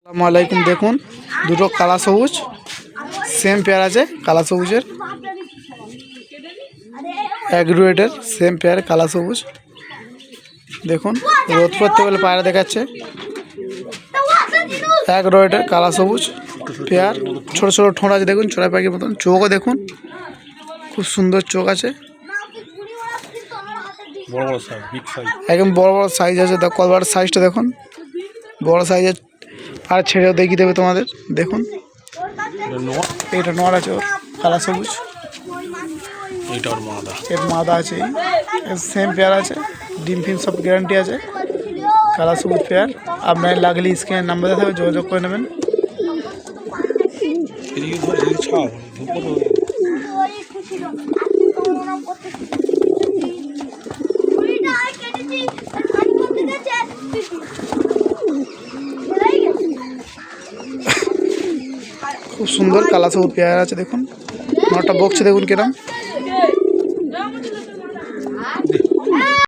আসসালামু আলাইকুম। দেখুন দুটো কালা সবুজ সেম পেয়ার আছে। কালা সবুজের এক রুয়েটের সেম পেয়ার কালা সবুজ। দেখুন রোদ পড়তে বলে পায়রা দেখাচ্ছে। এক রুয়েটের কালা সবুজ পেয়ার, ছোট ছোট ঠোঁট আছে। দেখুন চড়াই পাখির মতন চোখও দেখুন, খুব সুন্দর চোখ আছে। একদম বড় বড় সাইজ আছে। কলবার সাইজটা দেখুন, বড় সাইজের। আর ছেড়েও দেখিয়ে দেবে তোমাদের। দেখুন এইটা নর আছে ওর, কালা সবুজ। এর মাদা আছে, সেম পেয়ার আছে, ডিম ফিম সব গ্যারান্টি আছে। কালা সবুজ পেয়ার আপনার লাগলে স্ক্রিনের নাম্বার দেওয়া থাকবে, যোগাযোগ করে নেবেন। খুব সুন্দর কালা সবুজ পেয়ার আছে। দেখুন নটা বকছে, দেখুন কিরম।